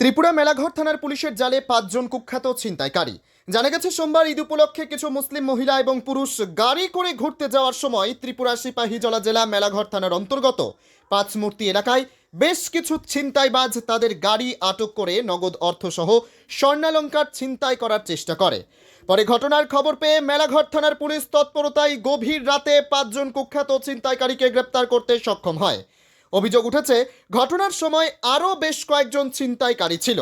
ত্রিপুরা মেলাঘর থানার পুলিশের জালে ৫ জন কুখ্যাত ছিনতাইকারী। জানা গেছে সোমবার ঈদ উপলক্ষে কিছু মুসলিম মহিলা এবং পুরুষ গাড়ি করে ঘুরতে যাওয়ার সময় ত্রিপুরা সিপাহীজলা জেলা মেলাঘর থানার অন্তর্গত ৫ মূর্তি এলাকায় বেশ কিছু ছিনতাইবাজ তাদের গাড়ি আটক করে নগদ অর্থসহ স্বর্ণালংকার ছিনতাই করার চেষ্টা করে। পরে ঘটনার খবর পেয়ে মেলাঘর থানার পুলিশ তৎপরতায় গভীর রাতে ৫ জন কুখ্যাত ছিনতাইকারীকে গ্রেপ্তার করতে সক্ষম হয়। অভিযোগ উঠেছে ঘটনার সময় আরও বেশ কয়েকজন ছিনতাইকারী ছিল,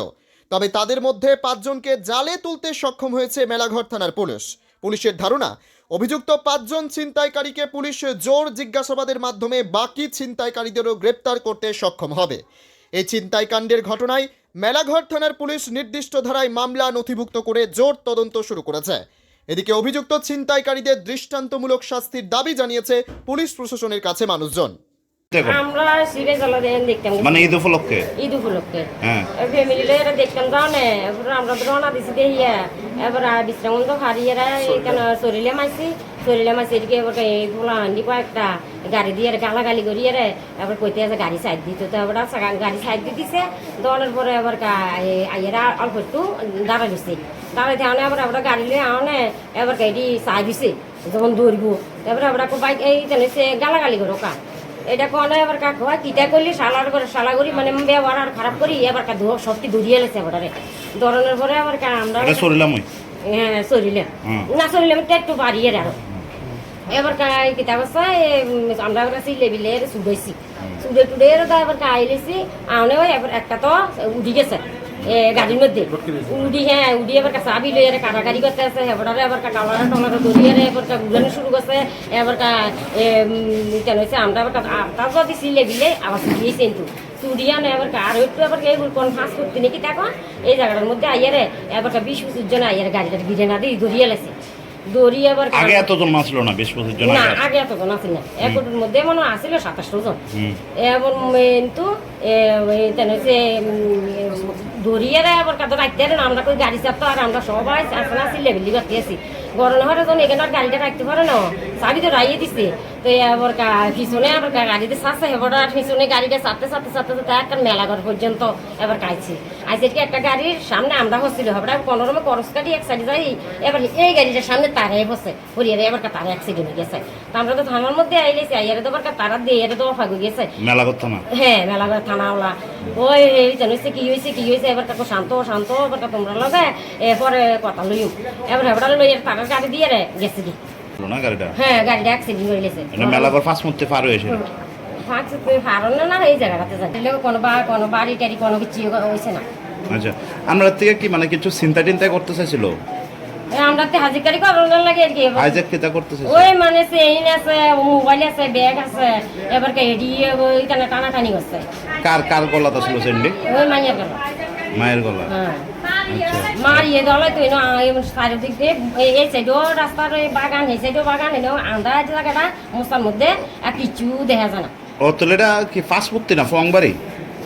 তবে তাদের মধ্যে ৫ জনকে জালে তুলতে সক্ষম হয়েছে মেলাঘর থানার পুলিশ। পুলিশের ধারণা, অভিযুক্ত ৫ জন ছিনতাইকারীকে পুলিশ জোর জিজ্ঞাসাবাদের মাধ্যমে বাকি ছিনতাইকারীদেরও গ্রেপ্তার করতে সক্ষম হবে। এই ছিনতাইকাণ্ডের ঘটনায় মেলাঘর থানার পুলিশ নির্দিষ্ট ধারায় মামলা নথিভুক্ত করে জোর তদন্ত শুরু করেছে। এদিকে অভিযুক্ত ছিনতাইকারীদের দৃষ্টান্তমূলক শাস্তির দাবি জানিয়েছে পুলিশ প্রশাসনের কাছে মানুষজন। আমরা সিরিয়াল দেখতাম মানে ঈদ উপলক্ষে হ্যাঁ ফ্যামিলিরে এরা দেখতাম যাও না এবার আমরা তো রওনা দিছি দেখিয়া এবার বিশ্রাম তো হারিয়েরা এখানে শরীরে মাইছি এদিকে এবার এইগুলো হান্ডি কয়েকটা গাড়ি দিয়ে গালাগালি করিয়ে রে এবার কইতে আছে গাড়ি সাইড দিত তো এবার গাড়ি সাইড দিয়ে দিছে দেওয়ানোর পরে এবার আইয়েরা অল্প একটু দাঁড়াই দিছে দাঁড়াইতে আনে এবার আমরা গাড়ি লিয়ে আনে এবার গাড়ি সাই দিছে যখন দৌড়বো এবার আমরা বাইক এই সে গালাগালি করো কা এটা কোন এবার কাক হয় কিটা করলি শালার করে শালা করি মানে ব্যবহার আর খারাপ করি এবার কা সবটি দূরিয়ে লেছে এবারে ধরনের পরে আবার আমরা হ্যাঁ সরিলে না সরিলে একটু বাড়িয়ে আরো এবার কিতাব আছে আমরা সিলেবিলে চুড়াইছি চুড়ে টুড়ে এবার আইলেছি আনে এবার একটা তো উঠি গেছে গাড়ির মধ্যে উডি হ্যাঁ উডি এবার চাবি লই কাটাকাটি করতে আছে এবারে এবার টলারা টলারা ধরিয়ে এবার ঘুরানো শুরু করছে এবার কেন হয়েছে আমরা এবার তারপর দিছিলে বিলে আবার চুড়িয়েছি কিন্তু চুড়িয়ে আনে এবার আর একটু এবার কোন ফাঁস করতে নাকি দেখো এই জায়গাটার মধ্যে আইয়ারে এবার 20-25 জন আইয়ারে গাড়িটা ঘিরে না দিয়ে ধরিয়ে লেছে দড়িয়ে এবার আগে এতজন আসলো না 20-25 জন না আগে এতজন আসেন না একটার মধ্যে মনে আসছিল 27 জন এবার কিন্তু ধরিয়ে এবার কাদো রাখতে আমরা কই গাড়ি চাপতো আর আমরা সবাই আসলে সিলেবিলি করতে আসি গরম হওয়ার জন্য এখানে গাড়িটা রাখতে পারে না চাবি তো রাইয়ে দিছে তো এবার পিছনে আবার গাড়িতে চাচ্ছে এবার পিছনে গাড়িটা চাপতে একটা মেলাঘর পর্যন্ত এবার কাইছি আজকে একটা গাড়ির সামনে আমরা হচ্ছিল এবার কোনোরকমে করস গাড়ি এক সাইডে যাই এবার এই গাড়িটার সামনে তারাই বসে পরিয়ারে এবার তারা অ্যাক্সিডেন্ট হয়ে গেছে তো আমরা তো থানার মধ্যে আইলেছি আইয়ারে তো তারা দিয়ে এর তো ফাঁক হয়ে গেছে মেলাঘর থানা হ্যাঁ মেলাঘর থানাওয়ালা ওই জানিস কি হয়েছে এবার তাকে শান্ত এবার তোমরা লগে এরপরে কথা লইও এবার লই তারা গাড়ি দিয়ে গেছে কি না গাড়িটা হ্যাঁ গাড়িটা অ্যাক্সিডেন্ট হয়ে গেছে মেলাঘর ফাঁস মধ্যে পার হয়েছে ফাঁস হারণ না এই জায়গাটাতে যাই কোনো বাড়ি টাড়ি কোনো কিছু হয়েছে না। আচ্ছা আমরা থেকে কি মানে কিছু চিন্তা করতে চাইছিল আমরা তো হাজিকারি করানোর লাগে আর কি হাইজ্যাক কিটা করতে চাইছিল ওই মানে চেইন আছে মোবাইল আছে ব্যাগ আছে এবার এডি ওই টানাটানি করছে কার গলাটা ছিল সেন্ডি ওই মায়ের গলা হ্যাঁ মার ইয়ে দলে তুই চারিদিক দিয়ে এই সাইডও রাস্তার বাগান এই সাইডও বাগান আন্দা জায়গাটা মোস্তার মধ্যে আর কিছু দেখা যায় না। ও তাহলে এটা কি ফাস্ট মুক্তি না ফংবাড়ি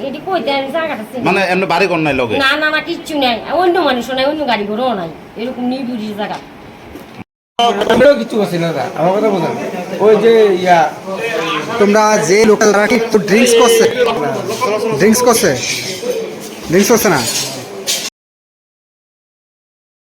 এটি কই দেন জায়গাটা মানে এমনি বাড়ি কোন নাই লগে না কিচ্ছু নাই অন্য মানুষ নাই অন্য গাড়ি ঘোড়াও নাই এরকম নিবুড়ি জায়গা আমরাও কিছু করছি না আমার কথা বোঝেন ওই যে তোমরা যে লোকাল ড্রিঙ্কস করছে না